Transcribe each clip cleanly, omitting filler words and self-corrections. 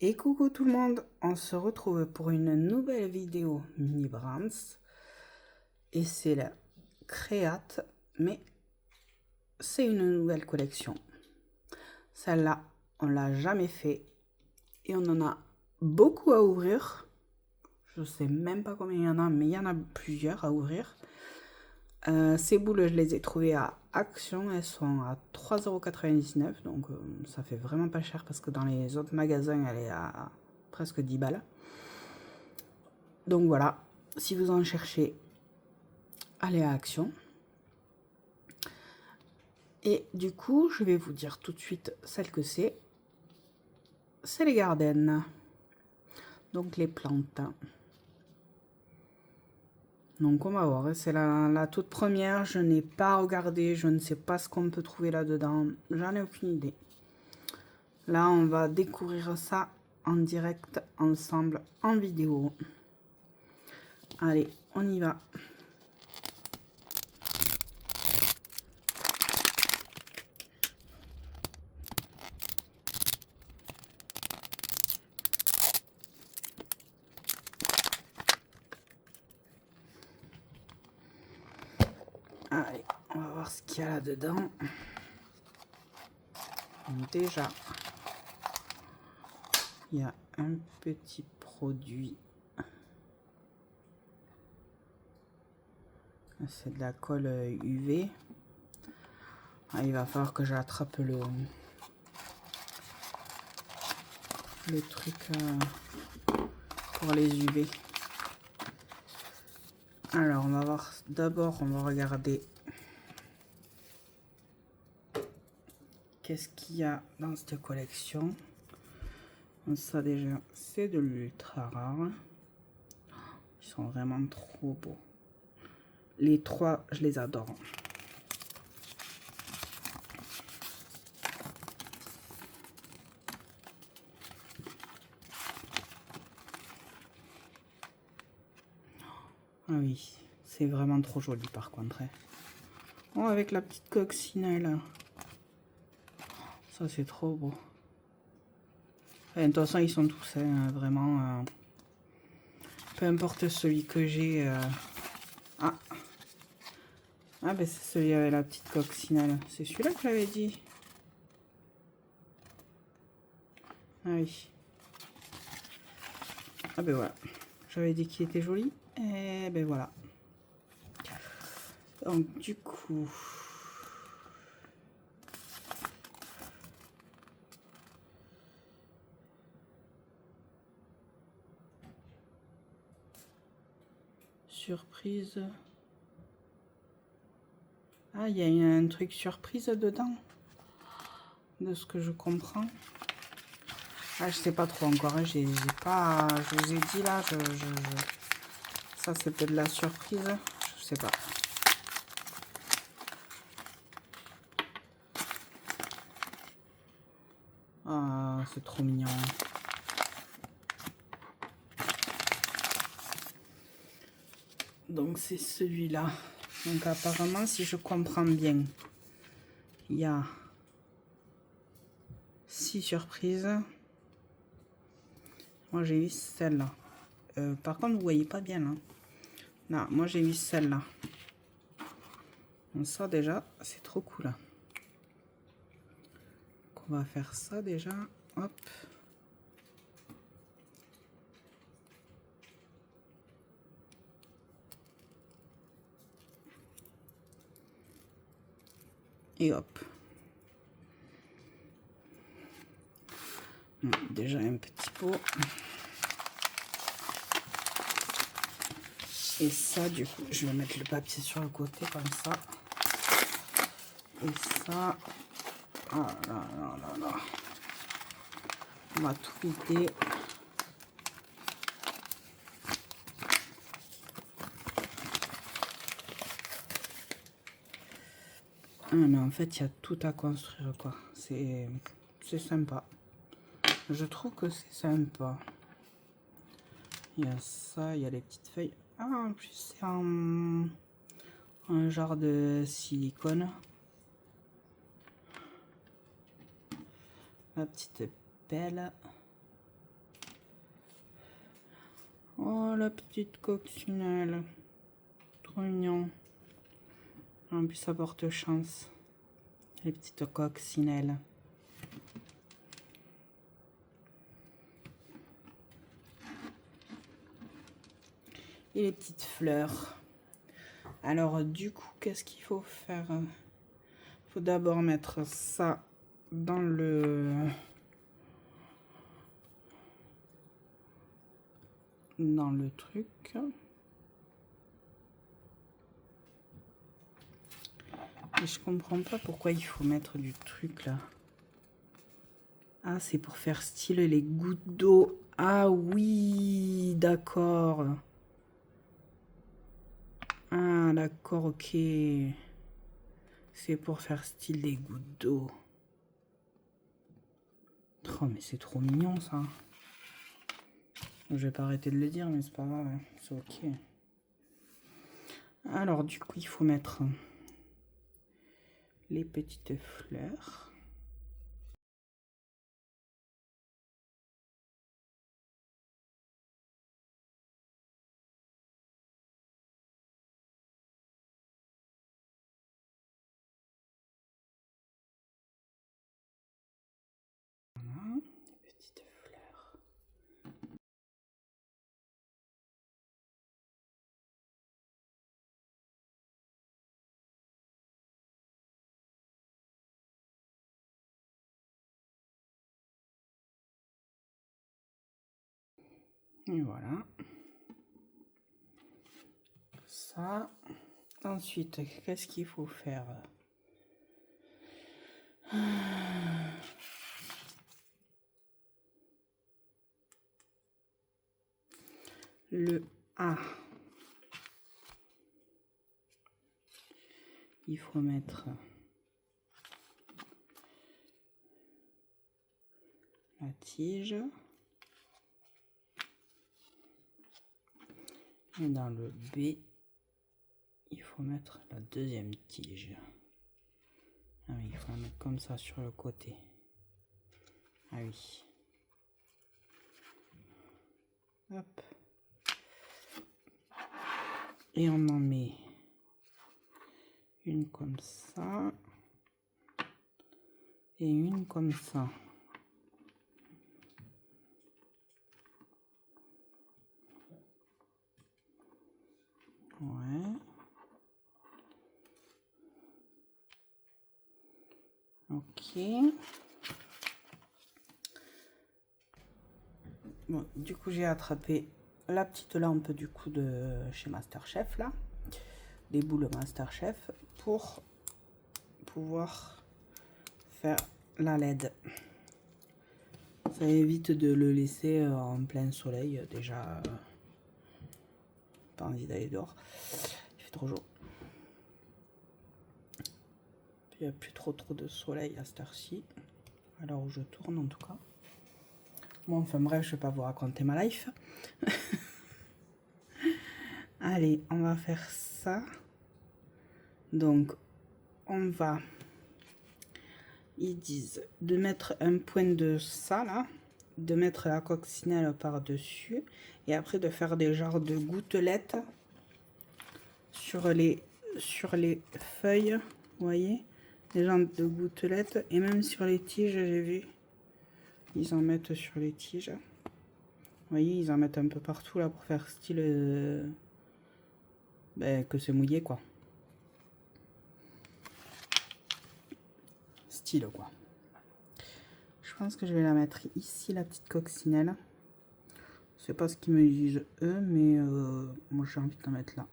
Et coucou tout le monde, on se retrouve pour une nouvelle vidéo Mini Brands. Et c'est la Créate, mais c'est une nouvelle collection. Celle-là, on l'a jamais fait et on en a beaucoup à ouvrir. Je sais même pas combien il y en a, mais il y en a plusieurs à ouvrir. Ces boules, je les ai trouvées à Action, elles sont à 3,99 €, donc ça fait vraiment pas cher parce que dans les autres magasins, elle est à presque 10 balles. Donc voilà, si vous en cherchez, allez à Action. Et du coup, je vais vous dire tout de suite celle que c'est. C'est les Garden. Donc les plantes. Donc on va voir, c'est la toute première. Je n'ai pas regardé, je ne sais pas ce qu'on peut trouver là-dedans. J'en ai aucune idée. Là, on va découvrir ça en direct ensemble en vidéo. Allez, on y va. Allez, on va voir ce qu'il y a là-dedans. Déjà, il y a un petit produit. C'est de la colle UV. Ah, il va falloir que j'attrape le truc pour les UV. Alors, on va voir. D'abord, on va regarder qu'est-ce qu'il y a dans cette collection. Ça, déjà, c'est de l'ultra rare. Ils sont vraiment trop beaux. Les trois, je les adore. Ah oui, c'est vraiment trop joli par contre. Oh, avec la petite coccinelle. Ça, c'est trop beau. Et de toute façon, ils sont tous vraiment... peu importe celui que j'ai... Ah, ben c'est celui avec la petite coccinelle. C'est celui-là que j'avais dit. Ah oui. Ah ben voilà. J'avais dit qu'il était joli. Et ben voilà. Donc du coup... Surprise. Ah, il y a un truc surprise dedans. De ce que je comprends. Ah, je sais pas trop encore. Hein. J'ai pas... Je vous ai dit là, ça c'est peut-être de la surprise. Je sais pas. Ah, c'est trop mignon. Donc c'est celui-là. Donc apparemment, si je comprends bien, il y a 6 surprises. Moi j'ai eu celle-là. Par contre, vous voyez pas bien là. Non, moi j'ai eu celle-là. Donc ça déjà, c'est trop cool. Donc, on va faire ça déjà. Hop. Et hop. Déjà un petit pot. Et ça, du coup, je vais mettre le papier sur le côté comme ça. Et ça, ah là là là là. On va tout vider. Ah, mais en fait, il y a tout à construire, quoi. C'est sympa. Je trouve que c'est sympa. Il y a ça, il y a les petites feuilles. Ah, en plus, c'est un genre de silicone. La petite pelle. Oh, la petite coccinelle. Trop mignon. En plus, ça porte chance. Les petites coccinelles. Et les petites fleurs. Alors, du coup, qu'est-ce qu'il faut faire? Il faut d'abord mettre ça dans le truc. Et je comprends pas pourquoi il faut mettre du truc là. Ah, c'est pour faire style les gouttes d'eau. Ah oui, d'accord. Ah, d'accord, ok. C'est pour faire style des gouttes d'eau. Oh, mais c'est trop mignon ça. Je vais pas arrêter de le dire, mais c'est pas grave, hein. C'est ok. Alors, du coup, il faut mettre les petites fleurs. Voilà, les petites fleurs. Et voilà. Ça. Ensuite, qu'est-ce qu'il faut faire? Le A. Il faut mettre la tige. Et dans le B, il faut mettre la deuxième tige. Ah oui, il faut la mettre comme ça sur le côté. Ah oui. Hop. Et on en met une comme ça. Et une comme ça. Ouais. Ok. Bon, du coup, j'ai attrapé la petite lampe du coup de chez Masterchef là. Des boules Masterchef pour pouvoir faire la LED. Ça évite de le laisser en plein soleil. Déjà, pas envie d'aller dehors. Il fait trop chaud. Il n'y a plus trop de soleil à cette heure-ci. À l'heure où je tourne en tout cas. Bon, enfin bref, je ne vais pas vous raconter ma life. Allez, on va faire ça. Donc, on va... Ils disent de mettre un point de ça là. De mettre la coccinelle par-dessus. Et après de faire des genres de gouttelettes sur les feuilles. Vous voyez? Des genres de gouttelettes. Et même sur les tiges, j'ai vu. Ils en mettent sur les tiges. Vous voyez, ils en mettent un peu partout là pour faire style que c'est mouillé quoi. Style quoi. Je pense que je vais la mettre ici, la petite coccinelle. Je sais pas ce qu'ils me disent eux, mais moi j'ai envie de la mettre là.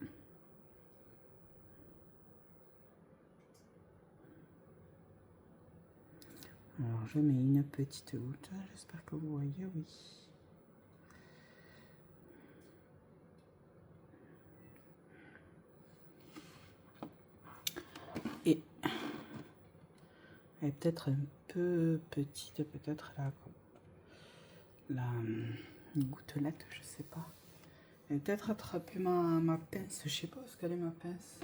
Alors je mets une petite goutte, j'espère que vous voyez, oui. Et elle est peut-être un peu petite, peut-être là, la gouttelette, je sais pas. Elle va peut-être attraper ma pince, je sais pas où est-ce qu'elle est ma pince.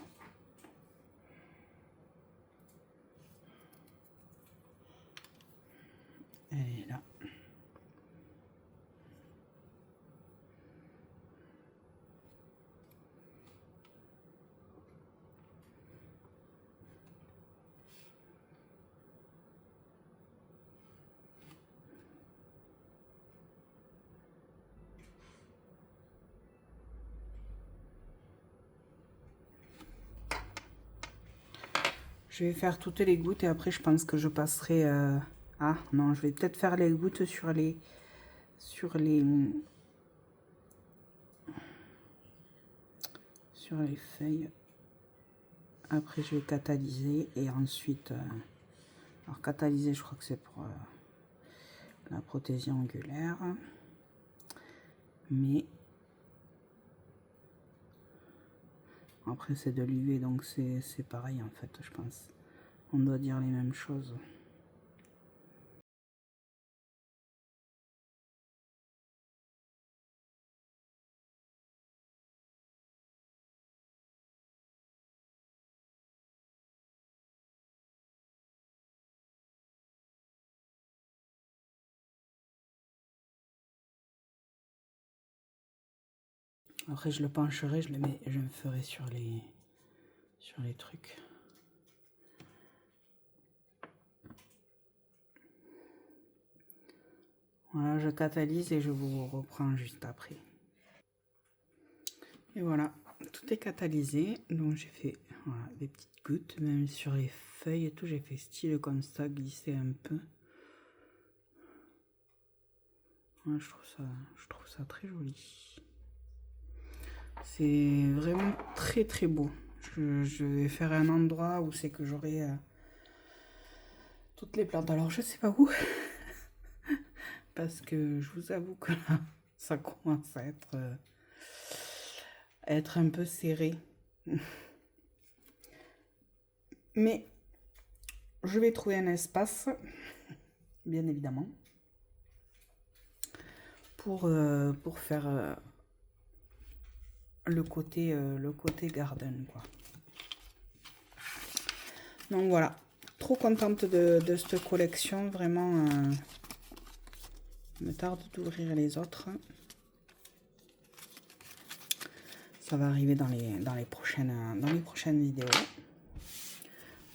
Elle est là. Je vais faire toutes les gouttes et après je pense que je passerai... Ah non, je vais peut-être faire les gouttes sur les feuilles. Après je vais catalyser et ensuite... alors catalyser, je crois que c'est pour la prothésion angulaire. Mais... après c'est de l'UV, donc c'est pareil en fait, je pense. On doit dire les mêmes choses. Après je le pencherai, je me ferai sur les trucs. Voilà, je catalyse et je vous reprends juste après. Et voilà, tout est catalysé. Donc j'ai fait voilà, des petites gouttes, même sur les feuilles et tout, j'ai fait style comme ça, glisser un peu. Ouais, je trouve ça très joli. C'est vraiment très très beau. Je vais faire un endroit où c'est que j'aurai toutes les plantes. Alors je sais pas où. Parce que je vous avoue que là, ça commence à être un peu serré. Mais je vais trouver un espace, bien évidemment, pour faire le côté garden, quoi. Donc voilà, trop contente de cette collection, vraiment. Me tarde d'ouvrir les autres. Ça va arriver dans les prochaines vidéos.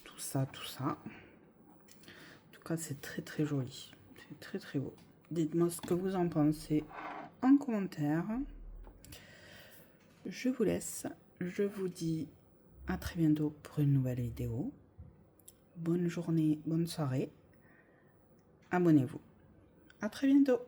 Tout ça. En tout cas, c'est très très joli. C'est très très beau. Dites-moi ce que vous en pensez en commentaire. Je vous laisse. Je vous dis à très bientôt pour une nouvelle vidéo. Bonne journée, bonne soirée. Abonnez-vous. À très bientôt.